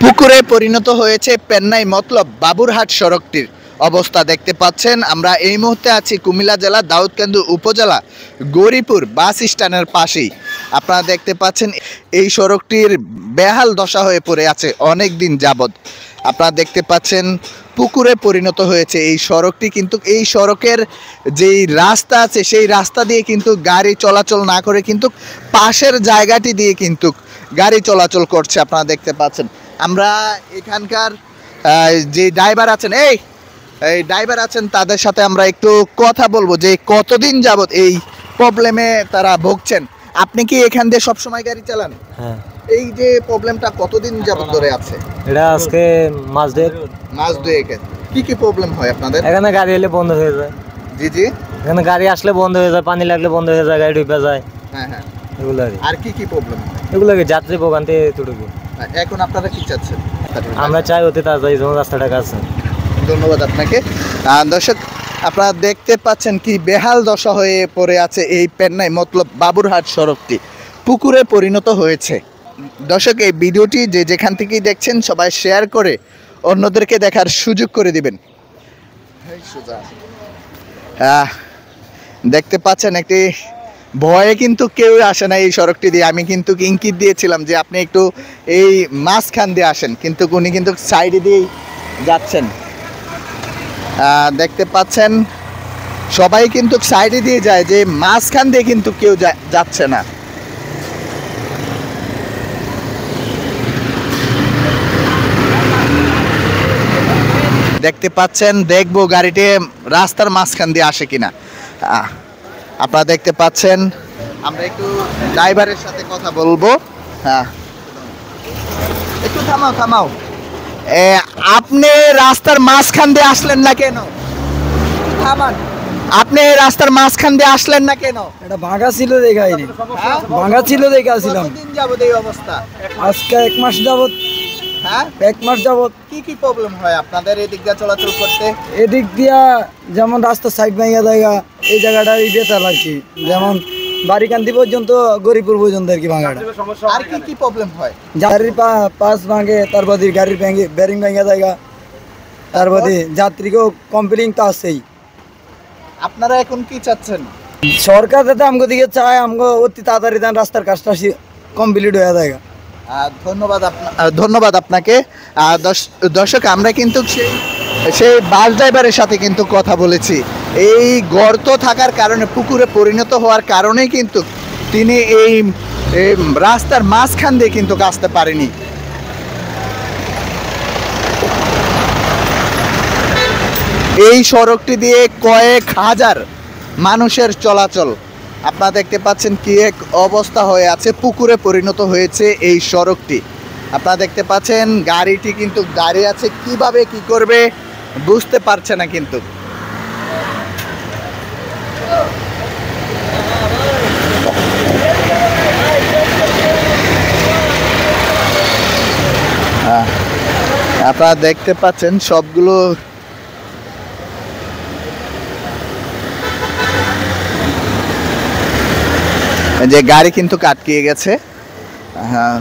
পুকুরে পরিণত হয়েছে পেন্নাই মতলব বাবুরহাট সড়কটির অবস্থা দেখতে পাচ্ছেন। আমরা এই মুহূর্তে আছি কুমিল্লা জেলা দাউদকান্দি উপজেলা গৌরীপুর বাস স্ট্যান্ডের পাশেই। আপনারা দেখতে পাচ্ছেন এই সড়কটির বেহাল দশা হয়ে পড়ে আছে অনেক দিন যাবৎ। আপনারা দেখতে পাচ্ছেন পুকুরে পরিণত হয়েছে এই সড়কটি, কিন্তু এই সড়কের যেই রাস্তা আছে সেই রাস্তা দিয়ে কিন্তু গাড়ি চলাচল না করে কিন্তু পাশের জায়গাটি দিয়ে কিন্তু গাড়ি চলাচল করছে। আপনারা দেখতে পাচ্ছেন। আমরা এখানকার যে ড্রাইভার আছেন এই ড্রাইভার আছেন তাদের সাথে আমরা একটু কথা বলবো যে কতদিন যাবত এই প্রবলেমে তারা ভুগছেন। আপনি কি এখান দিয়ে সবসময় গাড়ি চালান? হ্যাঁ। এই যে প্রবলেমটা কতদিন যাবত ধরে আছে? এটা আজকে মাস দুয়েক। কি কি প্রবলেম হয় আপনাদের? এখানে গাড়ি এলে বন্ধ হয়ে যায়। জি জি, এখানে গাড়ি আসলে বন্ধ হয়ে যায়, পানি লাগলে বন্ধ হয়ে যায়, গাড়ি ডুবে যায়। হ্যাঁ হ্যাঁ। এগুলো আর কি কি প্রবলেম? এগুলো যাত্রী ভোগান্তি এতটুকু। এখন আপনারা কি চাচ্ছেন? আমরা চাই অতি তাড়াতাড়ি যেমন রাস্তাটা কাছে। ধন্যবাদ আপনাকে। দর্শক, আপনারা দেখতে পাচ্ছেন কি বেহাল দশা হয়ে পড়ে আছে এই পেন্নাই মতলব বাবুরহাট সড়কটি, পুকুরে পরিণত হয়েছে। দর্শক, এই ভিডিওটি যে যেখান থেকেই দেখছেন সবাই শেয়ার করে অন্যদেরকে দেখার সুযোগ করে দিবেন। দেখতে পাচ্ছেন একটি ভয়ে কিন্তু কেউ আসে না এই সড়কটি দিয়ে। আমি কিন্তু ইঙ্গিত দিয়েছিলাম যে আপনি একটু এই মাঝখান দিয়ে আসেন, কিন্তু উনি কিন্তু সাইডে দিয়েই যাচ্ছেন। দেখতে পাচ্ছেন সবাই কিন্তু সাইডে দিয়ে যায়, যে মাঝখান দিয়ে কিন্তু কেউ যাচ্ছে না। দেখতে পাচ্ছেন, দেখবো গাড়িটি রাস্তার মাঝখান দিয়ে আসে কিনা। আপনারা দেখতে পাচ্ছেন, আমরা একটু ড্রাইভারের সাথে কথা বলবো। হ্যাঁ, একটু থামাও থামাও। আপনি রাস্তার মাঝখান দিয়ে আসলেন না কেন? আপনি রাস্তার মাঝখান দিয়ে আসলেন না কেন? এটা ভাঙা ছিল দেখাইনি, ভাঙা ছিল দেখে আসছিলাম। কতদিন যাবত এই অবস্থা? আজকে 1 মাস যাবত। হ্যাঁ, 1 মাস যাবত। কি কি প্রবলেম হয় আপনাদের এদিক দিয়ে চলাচল করতে? এদিক দিয়া যেমন রাস্তার সাইড ভাঙা জায়গা, এই জায়গাটা বেতাল আর কি, যেমন বাড়িকান্দি পর্যন্ত গরিপুর পর্যন্ত আর কি ভাঙাটা। আর কি কি প্রবলেম হয়? গাড়ির পাশ ভাঙে, তারপর গাড়ির ব্যারিং ভাঙা জায়গা, তারপর যাত্রীকেও কমপ্লেইন তো আছেই। আপনারা এখন কি চাচ্ছেন? সরকার যাতে আমগো দিকে চায়, আমগো অতি তাড়াতাড়ি রাস্তার কাজটা কমপ্লিট হয়ে যায়। ধন্যবাদ আপনাকে। দর্শক, আমরা কিন্তু সেই বাস ড্রাইভারের সাথে কিন্তু কথা বলেছি। এই গর্ত থাকার কারণে, পুকুরে পরিণত হওয়ার কারণেই কিন্তু তিনি এই রাস্তার মাঝখান দিয়ে কিন্তু আসতে পারেনি। এই সড়কটি দিয়ে কয়েক হাজার মানুষের চলাচল। আপনারা দেখতে পাচ্ছেন কি এক অবস্থা হয়ে আছে, পুকুরে পরিণত হয়েছে এই সড়কটি। আপনারা দেখতে পাচ্ছেন গাড়িটি কিন্তু দাঁড়িয়ে আছে, কিভাবে কি করবে বুঝতে পারছে না। কিন্তু আপনারা দেখতে পাচ্ছেন সবগুলো যে গাড়ি কিন্তু আটকে গেছে। হ্যাঁ,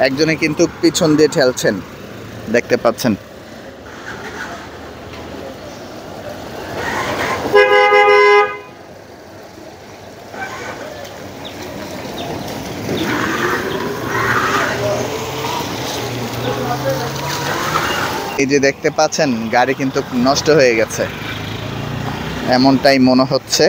একজনে কিন্তু পিছন দিয়ে ঠেলছেন, দেখতে পাচ্ছেন। এই যে দেখতে পাচ্ছেন গাড়ি কিন্তু নষ্ট হয়ে গেছে, এমনটাই মনে হচ্ছে।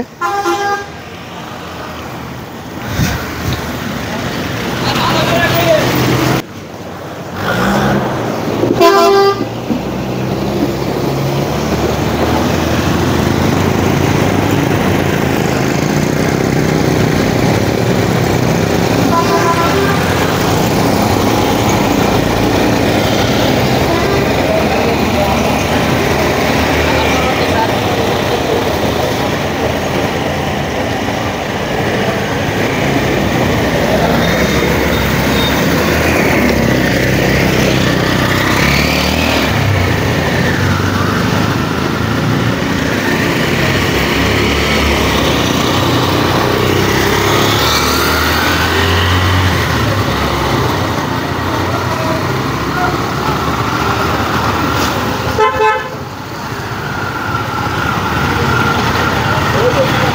করবো।